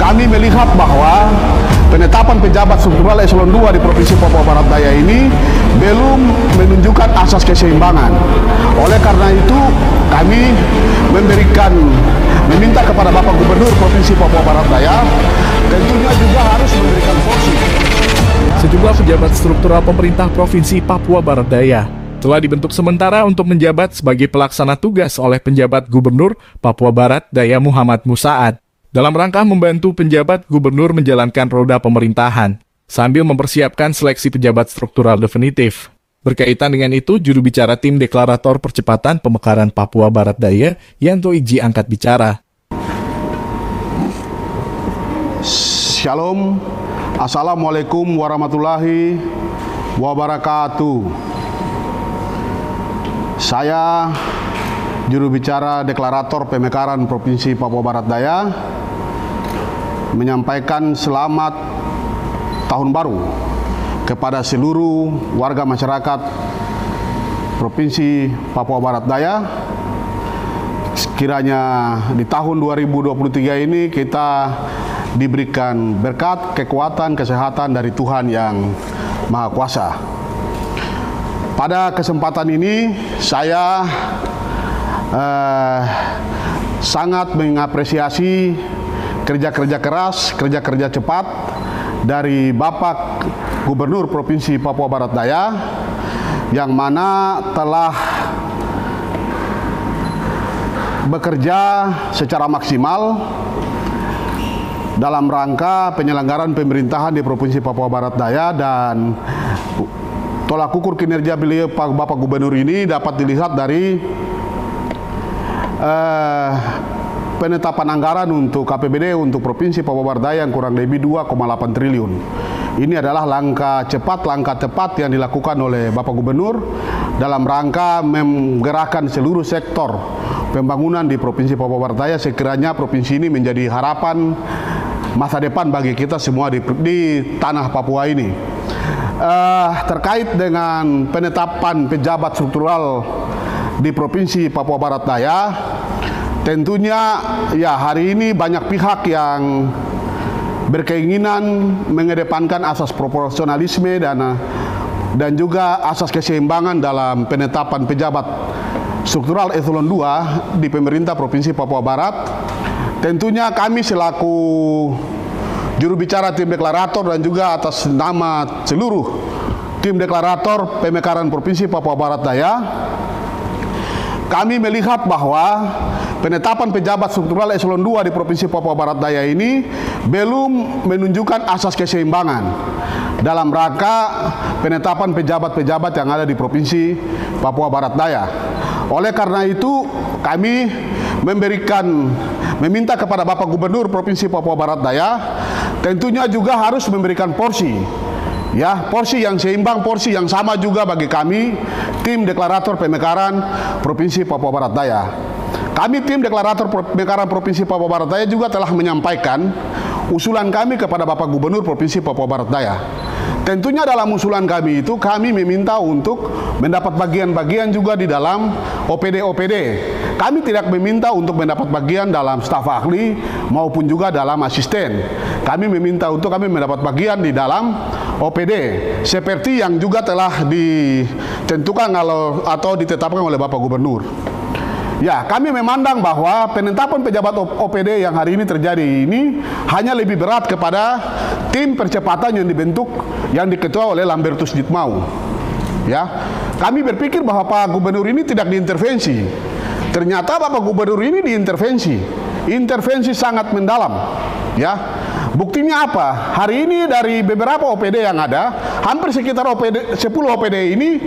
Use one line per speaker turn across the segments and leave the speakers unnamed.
Kami melihat bahwa penetapan pejabat struktural eselon 2 di Provinsi Papua Barat Daya ini belum menunjukkan asas keseimbangan. Oleh karena itu, kami meminta kepada Bapak Gubernur Provinsi Papua Barat Daya tentunya juga harus memberikan porsi.
Sejumlah pejabat struktural pemerintah Provinsi Papua Barat Daya telah dibentuk sementara untuk menjabat sebagai pelaksana tugas oleh penjabat Gubernur Papua Barat Daya Muhammad Musaad dalam rangka membantu penjabat gubernur menjalankan roda pemerintahan sambil mempersiapkan seleksi pejabat struktural definitif. Berkaitan dengan itu, juru bicara tim deklarator percepatan pemekaran Papua Barat Daya, Yanto Iji, angkat bicara.
Shalom, Assalamualaikum warahmatullahi wabarakatuh. Saya juru bicara deklarator pemekaran Provinsi Papua Barat Daya menyampaikan selamat tahun baru kepada seluruh warga masyarakat Provinsi Papua Barat Daya. Sekiranya di tahun 2023 ini kita diberikan berkat, kekuatan, kesehatan dari Tuhan yang Maha Kuasa. Pada kesempatan ini saya sangat mengapresiasi kerja-kerja keras, kerja-kerja cepat dari Bapak Gubernur Provinsi Papua Barat Daya yang mana telah bekerja secara maksimal dalam rangka penyelenggaraan pemerintahan di Provinsi Papua Barat Daya, dan tolak ukur kinerja beliau Bapak Gubernur ini dapat dilihat dari penetapan anggaran untuk KPBD untuk Provinsi Papua Barat Daya yang kurang lebih 2,8 triliun. Ini adalah langkah tepat yang dilakukan oleh Bapak Gubernur dalam rangka menggerakkan seluruh sektor pembangunan di Provinsi Papua Barat Daya. Sekiranya provinsi ini menjadi harapan masa depan bagi kita semua di tanah Papua ini. Terkait dengan penetapan pejabat struktural di Provinsi Papua Barat Daya, tentunya ya hari ini banyak pihak yang berkeinginan mengedepankan asas proporsionalisme dan juga asas keseimbangan dalam penetapan pejabat struktural eselon 2 di pemerintah Provinsi Papua Barat. Tentunya kami selaku juru bicara tim deklarator dan juga atas nama seluruh tim deklarator pemekaran Provinsi Papua Barat Daya, kami melihat bahwa penetapan pejabat struktural eselon 2 di Provinsi Papua Barat Daya ini belum menunjukkan asas keseimbangan dalam rangka penetapan pejabat-pejabat yang ada di Provinsi Papua Barat Daya. Oleh karena itu, kami meminta kepada Bapak Gubernur Provinsi Papua Barat Daya tentunya juga harus memberikan porsi yang seimbang, porsi yang sama juga bagi kami tim deklarator pemekaran Provinsi Papua Barat Daya. Kami tim deklarator pemekaran Provinsi Papua Barat Daya juga telah menyampaikan usulan kami kepada Bapak Gubernur Provinsi Papua Barat Daya. Tentunya dalam usulan kami itu kami meminta untuk mendapat bagian-bagian juga di dalam OPD. Kami tidak meminta untuk mendapat bagian dalam staf ahli maupun juga dalam asisten. Kami meminta untuk kami mendapat bagian di dalam OPD seperti yang juga telah ditentukan atau ditetapkan oleh Bapak Gubernur. Ya, kami memandang bahwa penetapan pejabat OPD yang hari ini terjadi ini hanya lebih berat kepada tim percepatan yang dibentuk, yang diketua oleh Lambertus Ditmau. Ya, kami berpikir bahwa Pak Gubernur ini tidak diintervensi. Ternyata Bapak Gubernur ini diintervensi. Intervensi sangat mendalam. Ya, buktinya apa? Hari ini dari beberapa OPD yang ada, hampir sekitar 10 OPD ini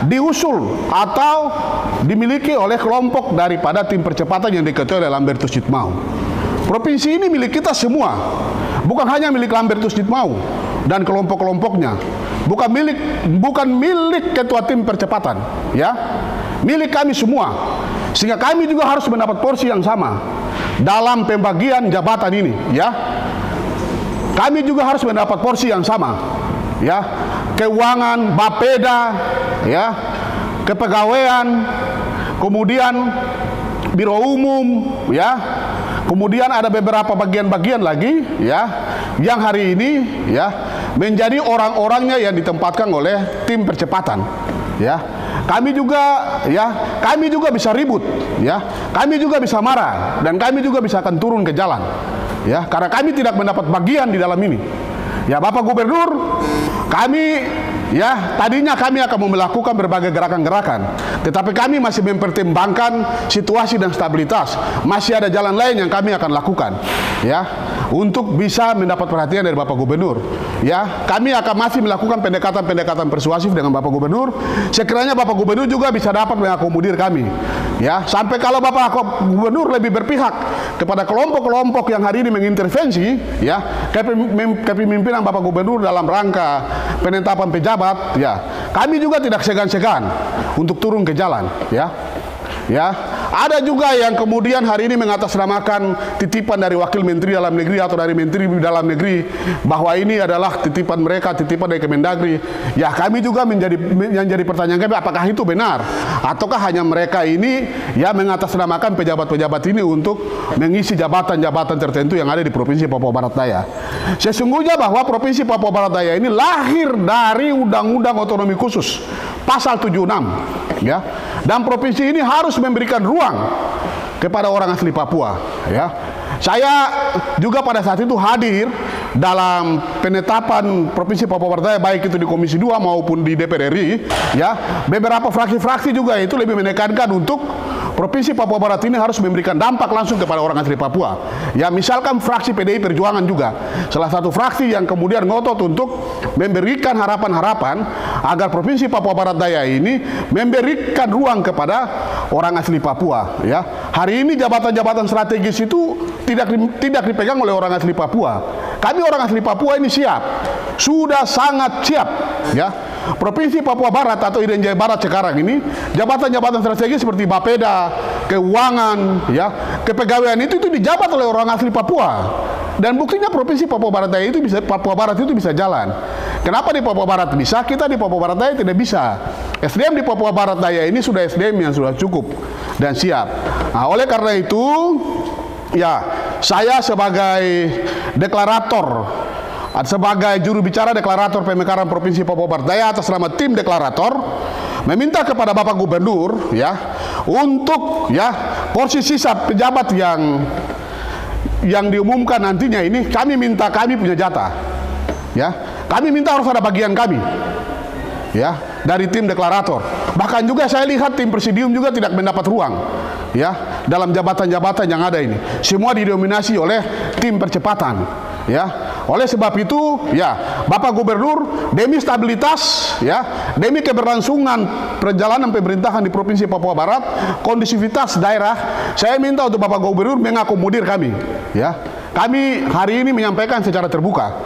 diusul atau dimiliki oleh kelompok daripada tim percepatan yang diketuai oleh Lambertus Ditmau. Provinsi ini milik kita semua, bukan hanya milik Lambertus Ditmau dan kelompok-kelompoknya, bukan milik ketua tim percepatan, ya, milik kami semua. Sehingga kami juga harus mendapat porsi yang sama dalam pembagian jabatan ini, ya. Kami juga harus mendapat porsi yang sama, ya. Keuangan, Bapeda, ya, kepegawaian, kemudian biro umum, ya, Kemudian ada beberapa bagian-bagian lagi ya yang hari ini ya menjadi orang-orangnya yang ditempatkan oleh tim percepatan ya. Kami juga bisa ribut ya. Kami juga bisa marah dan kami juga bisa akan turun ke jalan ya karena kami tidak mendapat bagian di dalam ini. Ya Bapak Gubernur, kami ya tadinya kami akan melakukan berbagai gerakan-gerakan, tetapi kami masih mempertimbangkan situasi dan stabilitas. Masih ada jalan lain yang kami akan lakukan ya untuk bisa mendapat perhatian dari Bapak Gubernur. Ya, kami akan masih melakukan pendekatan-pendekatan persuasif dengan Bapak Gubernur. Sekiranya Bapak Gubernur juga bisa dapat mengakomodir kami. Ya, sampai kalau Bapak Gubernur lebih berpihak kepada kelompok-kelompok yang hari ini mengintervensi ya kepemimpinan Bapak Gubernur dalam rangka penetapan pejabat, ya kami juga tidak segan-segan untuk turun ke jalan ya. Ya, ada juga yang kemudian hari ini mengatasnamakan titipan dari Wakil Menteri Dalam Negeri atau dari Menteri Dalam Negeri bahwa ini adalah titipan mereka, titipan dari Kemendagri. Ya, kami juga menjadi pertanyaan kami, apakah itu benar ataukah hanya mereka ini ya mengatasnamakan pejabat-pejabat ini untuk mengisi jabatan-jabatan tertentu yang ada di Provinsi Papua Barat Daya. Sesungguhnya bahwa Provinsi Papua Barat Daya ini lahir dari Undang-Undang Otonomi Khusus Pasal 76 ya. Dan provinsi ini harus memberikan ruang kepada orang asli Papua ya. Saya juga pada saat itu hadir dalam penetapan Provinsi Papua Barat Daya, baik itu di Komisi 2 maupun di DPR RI ya. Beberapa fraksi-fraksi juga itu lebih menekankan untuk Provinsi Papua Barat ini harus memberikan dampak langsung kepada orang asli Papua. Ya, misalkan fraksi PDI Perjuangan juga salah satu fraksi yang kemudian ngotot untuk memberikan harapan-harapan agar Provinsi Papua Barat Daya ini memberikan ruang kepada orang asli Papua. Ya, hari ini jabatan-jabatan strategis itu tidak dipegang oleh orang asli Papua. Kami orang asli Papua ini siap, sudah sangat siap. Ya. Provinsi Papua Barat atau Irian Jaya Barat sekarang ini jabatan-jabatan strategis seperti Bapeda, keuangan, ya, kepegawaian itu dijabat oleh orang asli Papua. Dan buktinya Provinsi Papua Barat Daya itu Papua Barat itu bisa jalan. Kenapa di Papua Barat bisa, kita di Papua Barat Daya tidak bisa? SDM di Papua Barat Daya ini sudah SDM yang sudah cukup dan siap. Nah, oleh karena itu, ya, saya sebagai deklarator, sebagai juru bicara deklarator pemekaran Provinsi Papua Barat Daya atas nama tim deklarator meminta kepada Bapak Gubernur ya untuk ya porsi sisa pejabat yang diumumkan nantinya ini kami punya jatah ya, kami minta harus ada bagian kami ya dari tim deklarator. Bahkan juga saya lihat tim presidium juga tidak mendapat ruang ya dalam jabatan-jabatan yang ada ini, semua didominasi oleh tim percepatan ya. Oleh sebab itu, ya, Bapak Gubernur demi stabilitas, ya, demi keberlangsungan perjalanan pemerintahan di Provinsi Papua Barat, kondisivitas daerah, saya minta untuk Bapak Gubernur mengakomodir kami, ya. Kami hari ini menyampaikan secara terbuka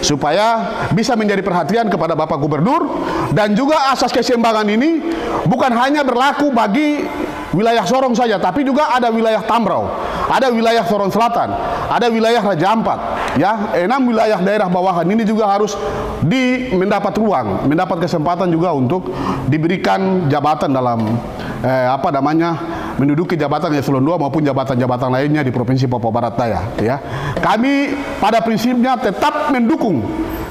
supaya bisa menjadi perhatian kepada Bapak Gubernur, dan juga asas keseimbangan ini bukan hanya berlaku bagi wilayah Sorong saja, tapi juga ada wilayah Tambrau, ada wilayah Sorong Selatan, ada wilayah Raja Ampat, ya, 6 wilayah daerah bawahan ini juga harus mendapat ruang, mendapat kesempatan juga untuk diberikan jabatan dalam menduduki jabatan eselon 2 maupun jabatan-jabatan lainnya di Provinsi Papua Barat Daya, ya. Kami pada prinsipnya tetap mendukung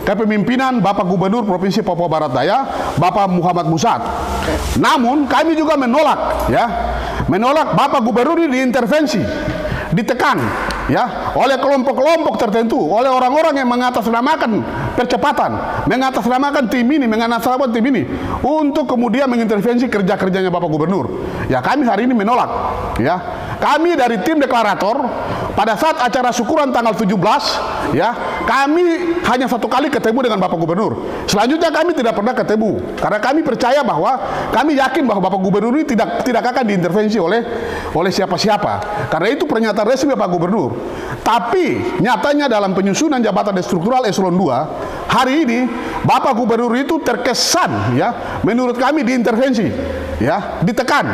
kepemimpinan Bapak Gubernur Provinsi Papua Barat Daya, Bapak Muhammad Musa'at. Namun kami juga menolak Bapak Gubernur ini diintervensi, ditekan ya oleh kelompok-kelompok tertentu, oleh orang-orang yang mengatasnamakan percepatan, mengatasnamakan tim ini untuk kemudian mengintervensi kerja-kerjanya Bapak Gubernur. Ya, kami hari ini menolak ya. Kami dari tim deklarator pada saat acara syukuran tanggal 17 ya, kami hanya satu kali ketemu dengan Bapak Gubernur. Selanjutnya kami tidak pernah ketemu karena kami percaya bahwa kami yakin bahwa Bapak Gubernur ini tidak akan diintervensi oleh siapa-siapa. Karena itu pernyataan resmi Bapak Gubernur. Tapi nyatanya dalam penyusunan jabatan struktural eselon 2 hari ini Bapak Gubernur itu terkesan ya menurut kami diintervensi ya, ditekan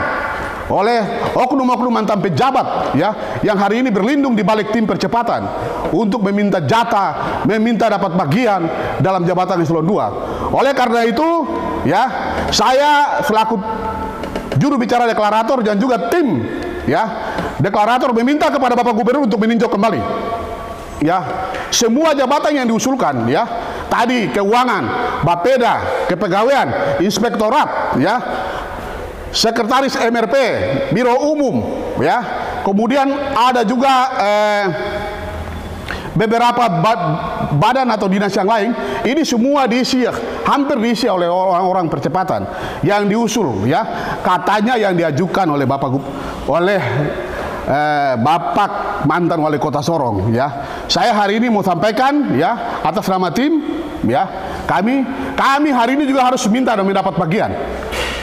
oleh oknum-oknum mantan pejabat ya yang hari ini berlindung di balik tim percepatan untuk meminta jatah, meminta dapat bagian dalam jabatan eselon 2. Oleh karena itu ya, saya selaku juru bicara deklarator dan juga tim ya deklarator meminta kepada Bapak Gubernur untuk meninjau kembali ya semua jabatan yang diusulkan ya. Tadi keuangan, Bapeda, kepegawaian, inspektorat ya, sekretaris MRP, biro umum ya. Kemudian ada juga beberapa badan atau dinas yang lain. Ini semua diisi, hampir diisi oleh orang-orang percepatan yang diusul ya. Katanya yang diajukan oleh Bapak mantan wali kota Sorong ya. Saya hari ini mau sampaikan ya atas nama tim ya, kami hari ini juga harus minta dan mendapat bagian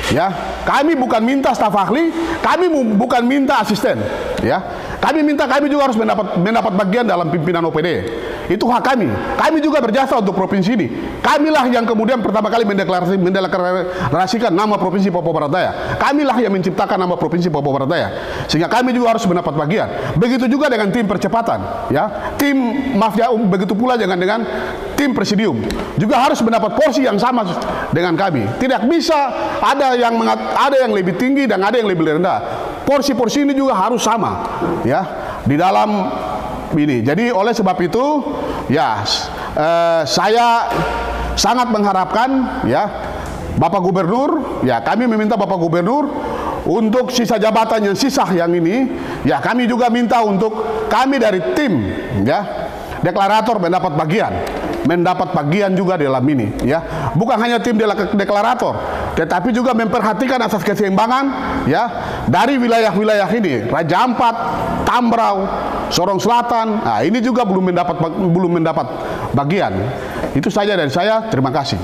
ya. Kami bukan minta staf ahli, kami bukan minta asisten ya. Kami juga harus mendapat bagian dalam pimpinan OPD. Itu hak kami. Kami juga berjasa untuk provinsi ini. Kamilah yang kemudian pertama kali mendeklarasikan nama Provinsi Papua Barat Daya. Kamilah yang menciptakan nama Provinsi Papua Barat Daya. Sehingga kami juga harus mendapat bagian. Begitu juga dengan tim percepatan, ya. Tim mafia begitu pula dengan tim presidium juga harus mendapat porsi yang sama dengan kami. Tidak bisa ada yang lebih tinggi dan ada yang lebih rendah. Porsi-porsi ini juga harus sama, ya, di dalam ini. Jadi oleh sebab itu, ya, saya sangat mengharapkan, ya, Bapak Gubernur, ya, kami meminta Bapak Gubernur untuk sisa jabatan yang sisa yang ini, ya, kami juga minta untuk kami dari tim, ya, deklarator mendapat bagian juga dalam ini, ya. Bukan hanya tim deklarator, tetapi juga memperhatikan asas keseimbangan, ya, dari wilayah-wilayah ini, Raja Ampat, Tambrau, Sorong Selatan. Nah, ini juga belum mendapat bagian. Itu saja dari saya. Terima kasih.